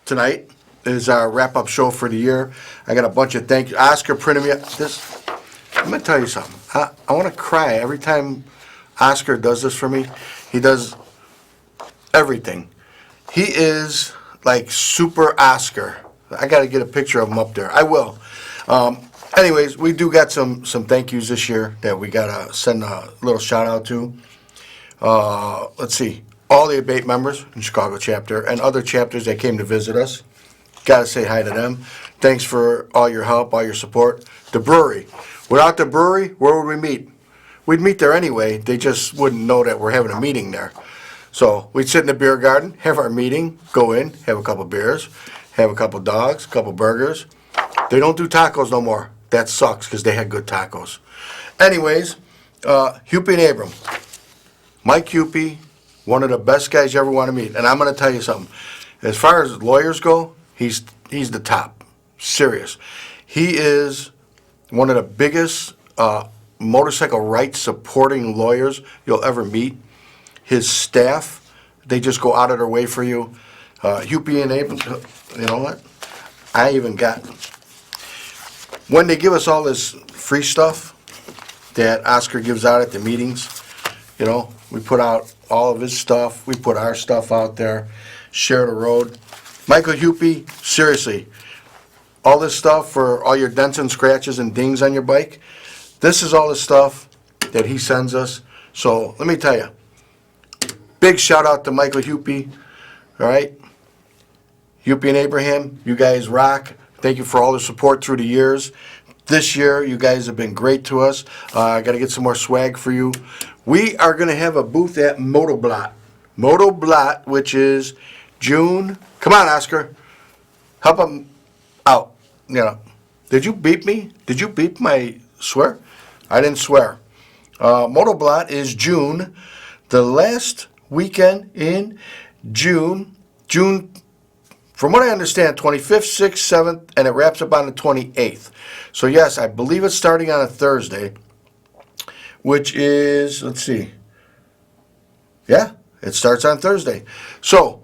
tonight is our wrap-up show for the year. I got a bunch of thank you. Oscar printed me this. I'm gonna tell you something. I want to cry every time Oscar does this for me. He does everything. He is like super Oscar. I got to get a picture of him up there. I will. Anyways, we do got some thank yous this year that we gotta send a little shout out to. Let's see. All the ABATE members in Chicago chapter and other chapters that came to visit us. Gotta say hi to them. Thanks for all your help, all your support. The brewery. Without the brewery, where would we meet? We'd meet there anyway. They just wouldn't know that we're having a meeting there. So we'd sit in the beer garden, have our meeting, go in, have a couple beers, have a couple dogs, a couple burgers. They don't do tacos no more. That sucks because they had good tacos. Anyways, Huppy and Abram. Mike Huppy, one of the best guys you ever want to meet. And I'm going to tell you something. As far as lawyers go, he's the top. Serious. He is one of the biggest motorcycle rights supporting lawyers you'll ever meet. His staff, they just go out of their way for you. Huppy and Abram, you know what? I even got, when they give us all this free stuff that Oscar gives out at the meetings, you know, we put out all of his stuff, we put our stuff out there, share the road. Michael Huppy, seriously, all this stuff for all your dents and scratches and dings on your bike, this is all the stuff that he sends us. So let me tell you, big shout out to Michael Huppy, all right? Huppy and Abraham, you guys rock. Thank you for all the support through the years. This year, you guys have been great to us. I got to get some more swag for you. We are going to have a booth at MotoBlot. MotoBlot, which is June. Come on, Oscar. Help him out. You know, did you beep me? Did you beep my swear? I didn't swear. MotoBlot is June. The last weekend in June, from what I understand, 25th, 6th, 7th, and it wraps up on the 28th. So yes, I believe it's starting on a Thursday, which is, let's see. Yeah, it starts on Thursday. So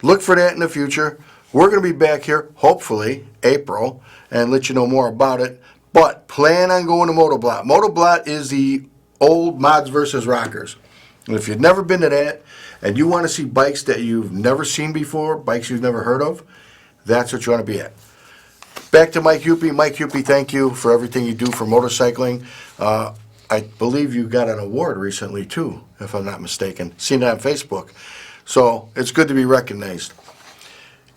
look for that in the future. We're going to be back here, hopefully, April, and let you know more about it. But plan on going to MotoBlot. MotoBlot is the old Mods versus Rockers. And if you've never been to that, and you want to see bikes that you've never seen before, bikes you've never heard of, that's what you want to be at. Back to Mike Huppy. Mike Huppy, thank you for everything you do for motorcycling. I believe you got an award recently, too, if I'm not mistaken. Seen it on Facebook. So it's good to be recognized.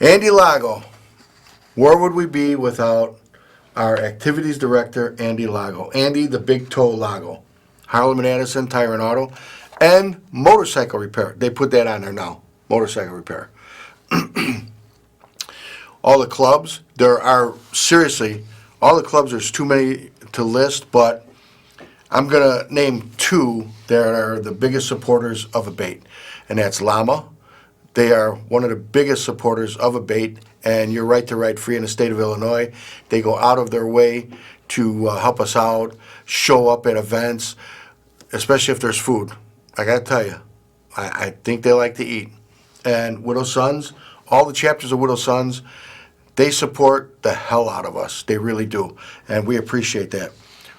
Andy Lago. Where would we be without our activities director, Andy Lago? Andy, the Big Toe Lago. Harlem and Addison Tire and Auto. And motorcycle repair. They put that on there now. Motorcycle repair. All the clubs. There are, seriously, all the clubs, there's too many to list, but I'm going to name two that are the biggest supporters of A.B.A.T.E. And that's Llama. They are one of the biggest supporters of A.B.A.T.E. And Your Right to Ride Free in the state of Illinois. They go out of their way to help us out, show up at events, especially if there's food. I got to tell you, I think they like to eat. And Widow Sons, all the chapters of Widow Sons, they support the hell out of us. They really do. And we appreciate that.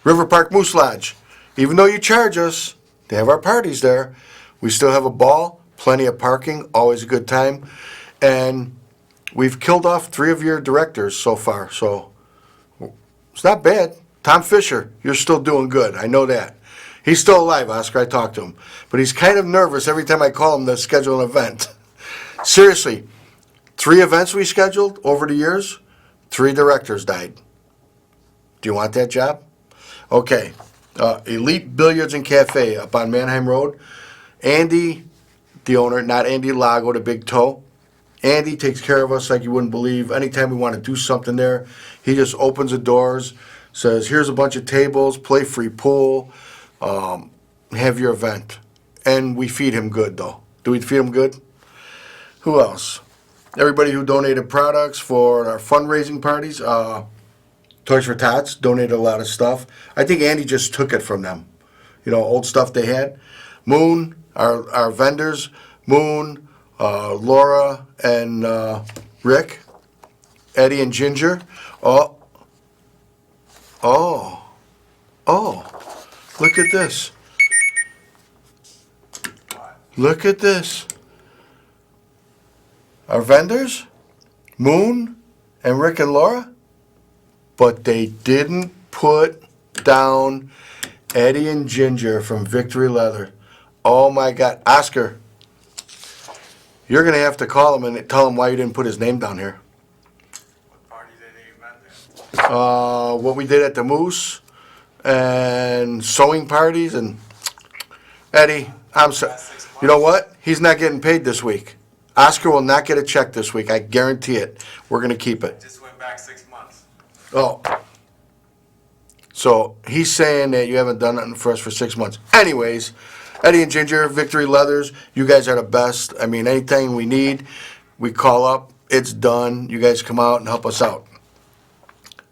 River Park Moose Lodge, even though you charge us, they have our parties there. We still have a ball, plenty of parking, always a good time. And we've killed off 3 of your directors so far. So it's not bad. Tom Fisher, you're still doing good. I know that. He's still alive, Oscar. I talked to him. But he's kind of nervous every time I call him to schedule an event. Seriously, 3 events we scheduled over the years, 3 directors died. Do you want that job? Okay. Elite Billiards and Cafe up on Manheim Road. Andy, the owner, not Andy Lago, the Big Toe. Andy takes care of us like you wouldn't believe. Anytime we want to do something there, he just opens the doors, says, here's a bunch of tables, play free pool. Have your event. And we feed him good, though. Do we feed him good? Who else? Everybody who donated products for our fundraising parties. Toys for Tots donated a lot of stuff. I think Andy just took it from them. You know, old stuff they had. Moon, our vendors, Moon, Laura, and Rick, Eddie and Ginger. Oh, oh, oh, look at this. Look at this. Our vendors, Moon and Rick and Laura, but they didn't put down Eddie and Ginger from Victory Leather. Oh my God. Oscar, you're going to have to call him and tell him why you didn't put his name down here. What party did they event there? What we did at the Moose and sewing parties and Eddie, I'm sorry. You know what? He's not getting paid this week. Oscar will not get a check this week. I guarantee it. We're going to keep it. Just went back 6 months. Oh. So he's saying that you haven't done nothing for us for 6 months. Anyways, Eddie and Ginger, Victory Leathers, you guys are the best. I mean, anything we need, we call up. It's done. You guys come out and help us out.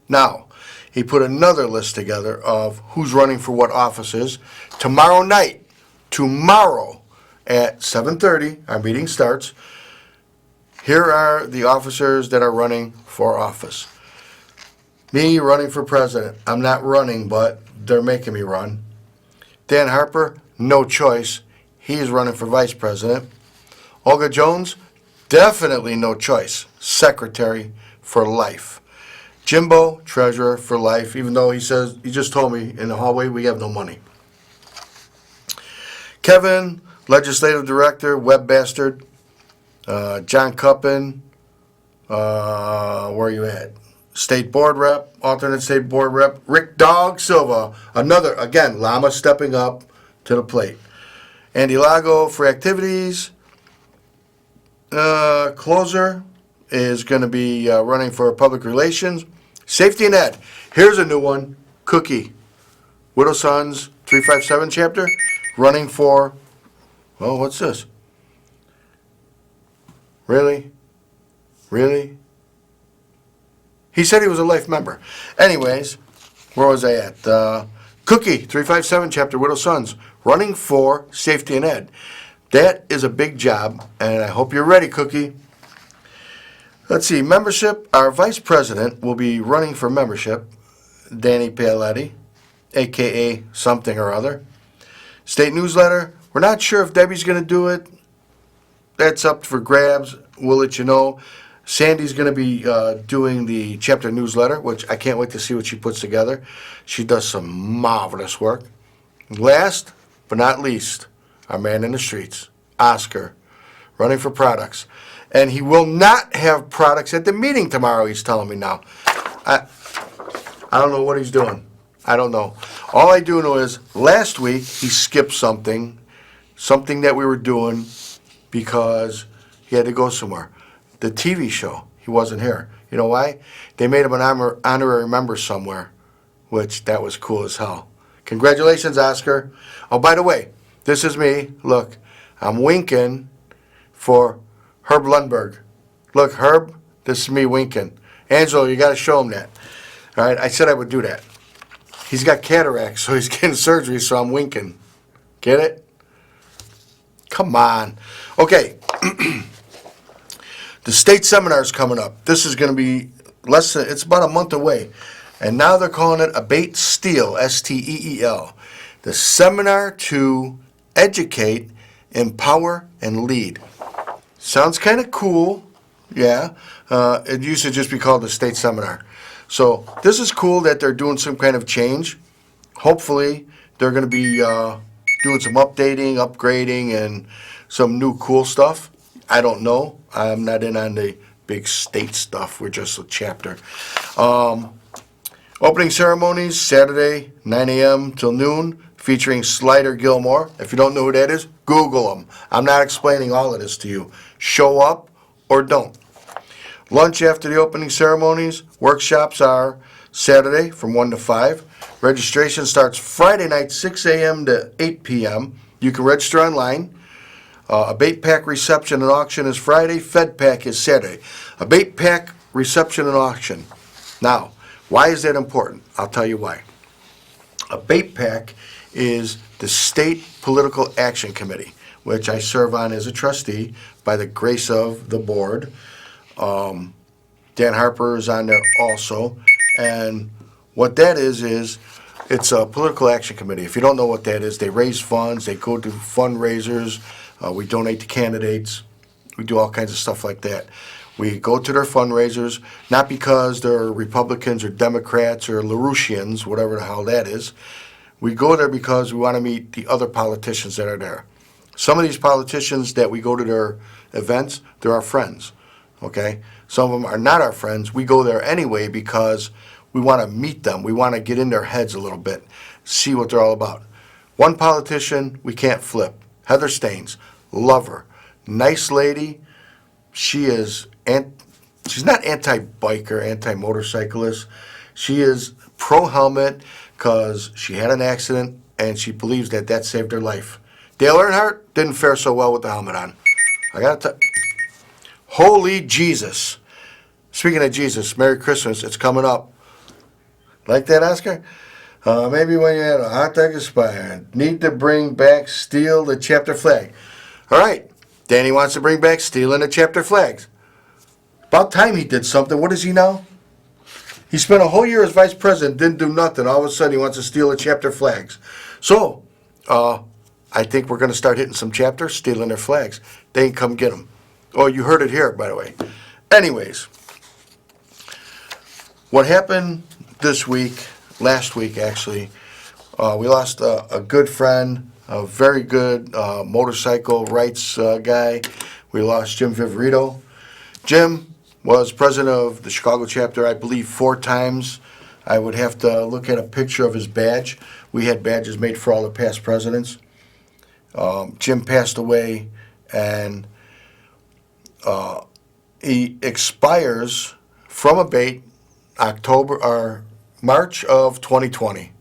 Now, he put another list together of who's running for what offices. Tomorrow night, at 7:30, our meeting starts. Here are the officers that are running for office. Me running for president. I'm not running, but they're making me run. Dan Harper, no choice. He's running for vice president. Olga Jones, definitely no choice. Secretary for life. Jimbo, treasurer for life, even though he just told me in the hallway we have no money. Kevin, legislative director, web bastard. John Cuppin, where are you at? State board rep, alternate state board rep. Rick Dog Silva, another, again, llama stepping up to the plate. Andy Lago for activities. Closer is going to be running for public relations. Safety and ed. Here's a new one. Cookie, Widow Sons 357 chapter, running for, well, what's this? Really? Really? He said he was a life member. Anyways, where was I at? Cookie, 357 chapter, Widow Sons, running for safety and ed. That is a big job, and I hope you're ready, Cookie. Let's see, membership. Our vice president will be running for membership, Danny Paoletti, a.k.a. something or other. State newsletter. We're not sure if Debbie's going to do it. That's up for grabs. We'll let you know. Sandy's going to be doing the chapter newsletter, which I can't wait to see what she puts together. She does some marvelous work. Last but not least, our man in the streets, Oscar, running for products. And he will not have products at the meeting tomorrow, he's telling me now. I don't know what he's doing. I don't know. All I do know is last week he skipped something that we were doing because he had to go somewhere. The TV show, he wasn't here. You know why? They made him an honorary member somewhere, which that was cool as hell. Congratulations, Oscar. Oh, by the way, this is me. Look, I'm winking for Herb Lundberg. Look, Herb, this is me winking. Angelo, you got to show him that. All right, I said I would do that. He's got cataracts, so he's getting surgery, so I'm winking. Get it? Come on. Okay. The state seminar's coming up. This is going to be it's about a month away. And now they're calling it A.B.A.T.E Steel, S-T-E-E-L. The seminar to educate, empower, and lead. Sounds kind of cool, yeah. It used to just be called the state seminar. So this is cool that they're doing some kind of change. Hopefully, they're going to be doing some updating, upgrading, and some new cool stuff. I don't know. I'm not in on the big state stuff. We're just a chapter. Opening ceremonies, Saturday, 9 a.m. till noon, featuring Slider Gilmore. If you don't know who that is, Google him. I'm not explaining all of this to you. Show up or don't. Lunch after the opening ceremonies. Workshops are Saturday from 1 to 5. Registration starts Friday night, 6 a.m. to 8 p.m. You can register online. A.B.A.T.E pack reception and auction is Friday. Fed pack is Saturday. A.B.A.T.E pack reception and auction. Now, why is that important? I'll tell you why. A.B.A.T.E pack is the State Political Action Committee, which I serve on as a trustee by the grace of the board. Dan Harper is on there also. And what that is it's a political action committee. If you don't know what that is, they raise funds, they go to fundraisers, we donate to candidates, we do all kinds of stuff like that. We go to their fundraisers, not because they're Republicans or Democrats or LaRouchians, whatever the hell that is. We go there because we want to meet the other politicians that are there. Some of these politicians that we go to their events, they're our friends, okay? Some of them are not our friends. We go there anyway because we want to meet them. We want to get in their heads a little bit, see what they're all about. One politician we can't flip, Heather Staines, love her. Nice lady. She is, she's not anti-biker, anti-motorcyclist. She is pro-helmet because she had an accident and she believes that that saved her life. Dale Earnhardt didn't fare so well with the helmet on. I got to holy Jesus. Speaking of Jesus, Merry Christmas. It's coming up. Like that, Oscar? Maybe when you had a hot dog expired. Need to bring back Steal the Chapter Flag. All right. Danny wants to bring back stealing the chapter flags. About time he did something. What is he now? He spent a whole year as vice president, didn't do nothing. All of a sudden he wants to steal the chapter flags. So, I think we're going to start hitting some chapters, stealing their flags. They can come get them. Oh, you heard it here, by the way. Anyways, what happened this week, last week actually, we lost a good friend, a very good motorcycle rights guy. We lost Jim Viverito. Jim was president of the Chicago chapter, I believe, 4 times. I would have to look at a picture of his badge. We had badges made for all the past presidents. Jim passed away, and he expires from A.B.A.T.E October or March of 2020.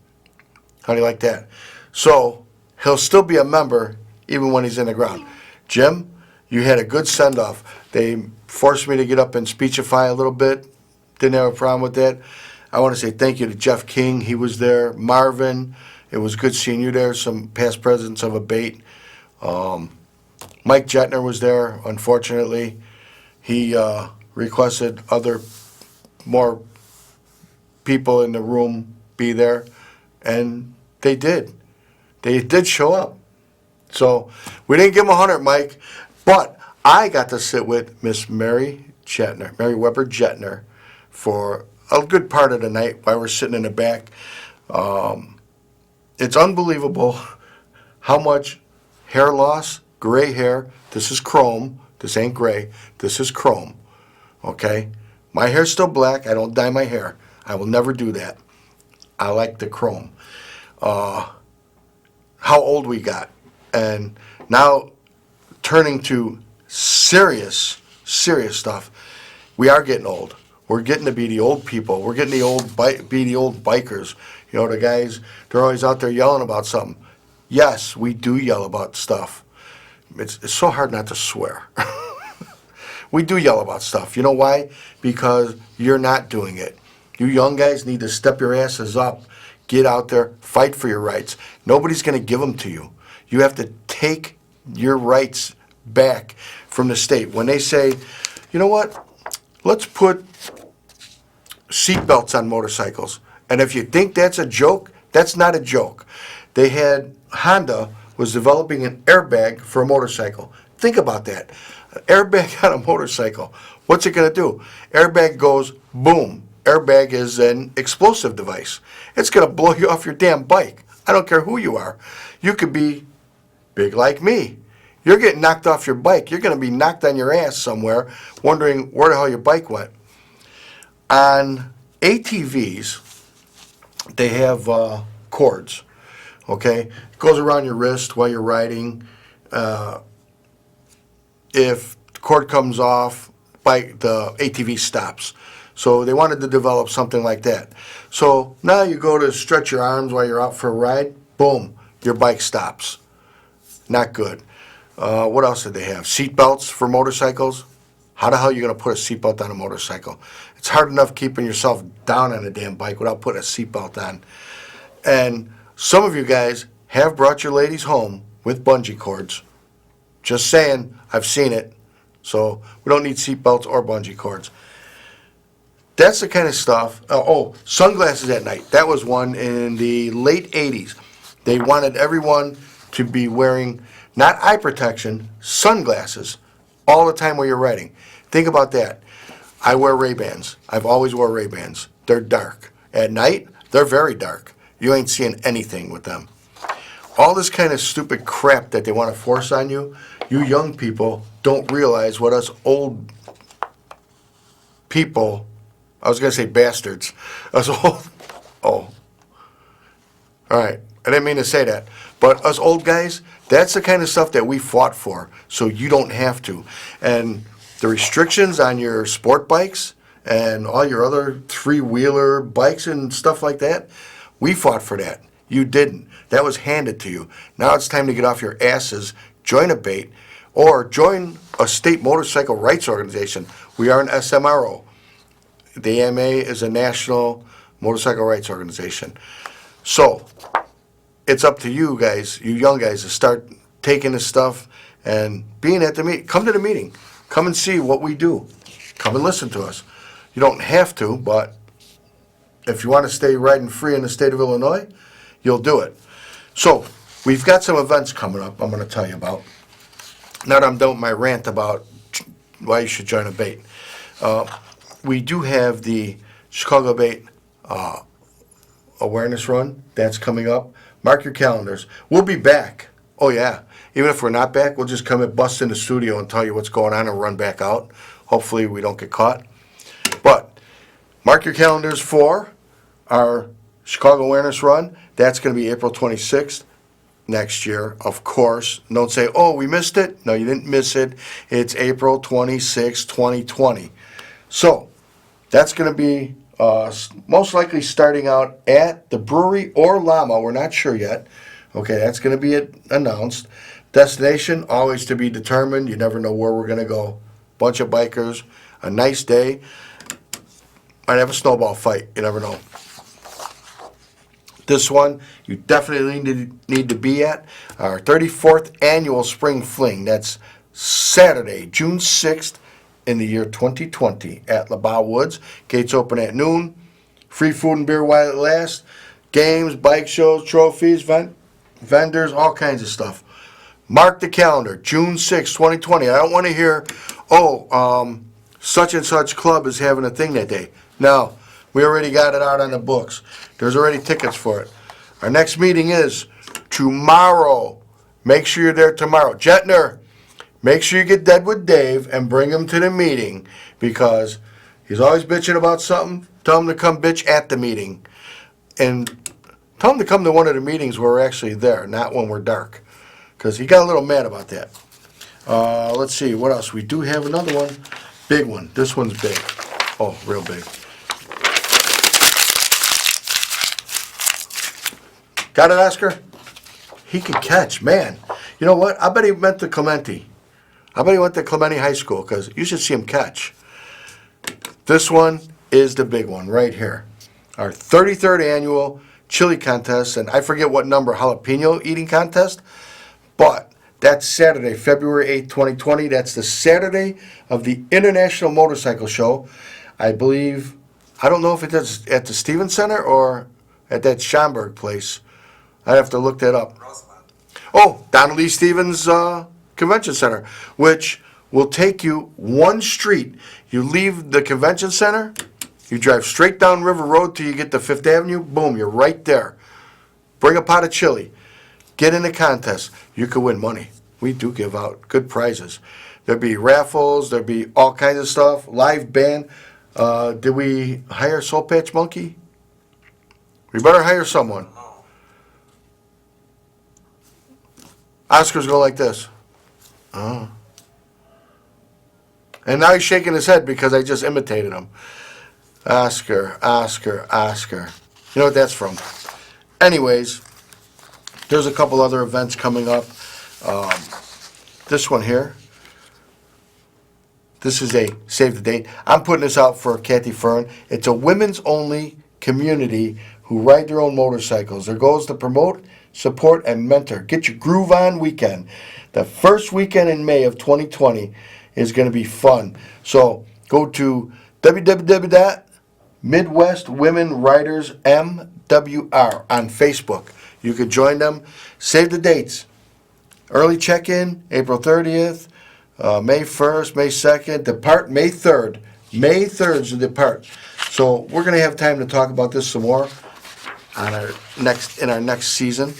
How do you like that? So he'll still be a member even when he's in the ground. Jim, you had a good send-off. They forced me to get up and speechify a little bit. Didn't have a problem with that. I want to say thank you to Jeff King. He was there. Marvin, it was good seeing you there. Some past presidents of A.B.A.T.E. Mike Jetner was there, unfortunately. He requested other more people in the room be there, and they did. They did show up. So we didn't give him 100, Mike, but I got to sit with Miss Mary Weber Jetner, for a good part of the night while we're sitting in the back. It's unbelievable how much hair loss, gray hair. This is chrome. This ain't gray. This is chrome. Okay? My hair's still black. I don't dye my hair. I will never do that. I like the chrome. How old we got. And now turning to serious stuff. We are getting old. We're getting to be the old people. We're getting be the old bikers. You know, the guys, they're always out there yelling about something. Yes, we do yell about stuff. It's so hard not to swear. We do yell about stuff. You know why? Because you're not doing it. You young guys need to step your asses up. Get out there, fight for your rights. Nobody's going to give them to you. You have to take your rights back from the state. When they say, you know what, let's put seatbelts on motorcycles. And if you think that's a joke, that's not a joke. Honda was developing an airbag for a motorcycle. Think about that. An airbag on a motorcycle. What's it going to do? Airbag goes boom. Airbag is an explosive device. It's going to blow you off your damn bike. I don't care who you are. You could be big like me. You're getting knocked off your bike. You're going to be knocked on your ass somewhere, wondering where the hell your bike went. On ATVs, they have cords. Okay? It goes around your wrist while you're riding. If the cord comes off, the ATV stops. So they wanted to develop something like that. So now you go to stretch your arms while you're out for a ride, boom, your bike stops. Not good. What else did they have? Seat belts for motorcycles. How the hell are you going to put a seatbelt on a motorcycle? It's hard enough keeping yourself down on a damn bike without putting a seatbelt on. And some of you guys have brought your ladies home with bungee cords. Just saying, I've seen it. So we don't need seatbelts or bungee cords. That's the kind of stuff. Sunglasses at night. That was one in the late 80s. They wanted everyone to be wearing not eye protection, sunglasses all the time while you're riding. Think about that. I wear Ray-Bans. I've always wore Ray-Bans. They're dark. At night, they're very dark. You ain't seeing anything with them. All this kind of stupid crap that they want to force on you, you young people don't realize what us old people, I was going to say bastards, us old, all right, I didn't mean to say that, but us old guys, that's the kind of stuff that we fought for, so you don't have to. And the restrictions on your sport bikes and all your other three-wheeler bikes and stuff like that, we fought for that. You didn't. That was handed to you. Now it's time to get off your asses, join A.B.A.T.E, or join a state motorcycle rights organization. We are an SMRO. The AMA is a national motorcycle rights organization. So it's up to you guys, you young guys, to start taking this stuff and being at the meeting. Come to the meeting. Come and see what we do. Come and listen to us. You don't have to, but if you want to stay riding free in the state of Illinois, you'll do it. So we've got some events coming up I'm going to tell you about. Now that I'm done with my rant about why you should join A.B.A.T.E. We do have the Chicago ABATE awareness run. That's coming up. Mark your calendars. We'll be back. Oh, yeah. Even if we're not back, we'll just come and bust in the studio and tell you what's going on and run back out. Hopefully we don't get caught. But mark your calendars for our Chicago awareness run. That's going to be April 26th next year, of course. Don't say, oh, we missed it. No, you didn't miss it. It's April 26, 2020. So that's going to be most likely starting out at the brewery or Llama. We're not sure yet. Okay, that's going to be announced. Destination, always to be determined. You never know where we're going to go. Bunch of bikers, a nice day. Might have a snowball fight. You never know. This one, you definitely need to be at. Our 34th annual Spring Fling. That's Saturday, June 6th in the year 2020 at A.B.A.T.E Woods. Gates open at noon. Free food and beer while it lasts. Games, bike shows, trophies, vendors, all kinds of stuff. Mark the calendar, June 6th, 2020. I don't want to hear, such and such club is having a thing that day. No, we already got it out on the books. There's already tickets for it. Our next meeting is tomorrow. Make sure you're there tomorrow. Jetner, make sure you get Deadwood Dave and bring him to the meeting because he's always bitching about something. Tell him to come bitch at the meeting. And tell him to come to one of the meetings where we're actually there, not when we're dark. Because he got a little mad about that. Let's see, what else? We do have another one. Big one. This one's big. Oh, real big. Got it, Oscar? He could catch, man. You know what? I bet he went to Clemente. I bet he went to Clemente High School because you should see him catch. This one is the big one right here. Our 33rd annual chili contest, and I forget what number, jalapeno eating contest, but that's Saturday, February 8th, 2020. That's the Saturday of the International Motorcycle Show. I believe, I don't know if it's at the Stevens Center or at that Schomburg place. I'd have to look that up. Oh, Donald E. Stevens Convention Center, which will take you one street. You leave the convention center, you drive straight down River Road till you get to 5th Avenue, boom, you're right there. Bring a pot of chili. Get in the contest. You could win money. We do give out good prizes. There'll be raffles, there'll be all kinds of stuff, live band. Did we hire Soul Patch Monkey? We better hire someone. Oscar's going like this. Oh. And now he's shaking his head because I just imitated him. Oscar, Oscar, Oscar. You know what that's from. Anyways, there's a couple other events coming up. This one here. This is a save the date. I'm putting this out for Kathy Fern. It's a women's only community who ride their own motorcycles. Their goal is to promote, support, and mentor. Get your groove on weekend. The first weekend in May of 2020. is going to be fun. So go to www.Midwest Women Writers MWR on Facebook. You could join them. Save the dates. Early check-in, April 30th, May 1st, May 2nd, depart May 3rd. May 3rd is the depart. So we're going to have time to talk about this some more on in our next season.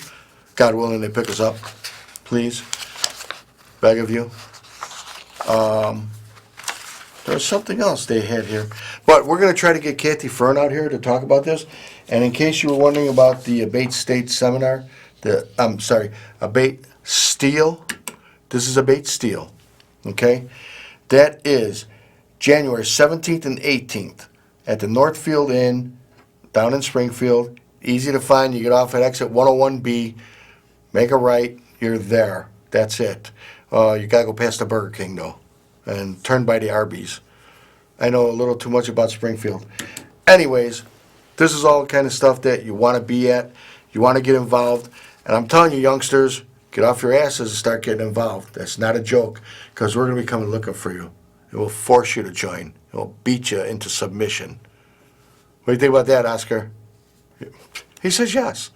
God willing, they pick us up, please. Beg of you. There's something else they had here. But we're going to try to get Kathy Fern out here to talk about this. And in case you were wondering about the A.B.A.T.E State Seminar, A.B.A.T.E Steel, this is A.B.A.T.E Steel, okay? That is January 17th and 18th at the Northfield Inn down in Springfield. Easy to find. You get off at exit 101B, make a right, you're there. That's it. You got to go past the Burger King, though, and turn by the Arby's. I know a little too much about Springfield. Anyways, this is all the kind of stuff that you want to be at. You want to get involved. And I'm telling you, youngsters, get off your asses and start getting involved. That's not a joke, because we're going to be coming looking for you. It will force you to join. It will beat you into submission. What do you think about that, Oscar? He says yes.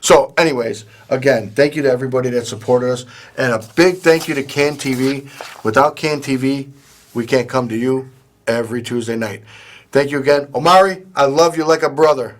So, anyways, again, thank you to everybody that supported us, and a big thank you to Can TV. Without Can TV, we can't come to you every Tuesday night. Thank you again. Omari, I love you like a brother.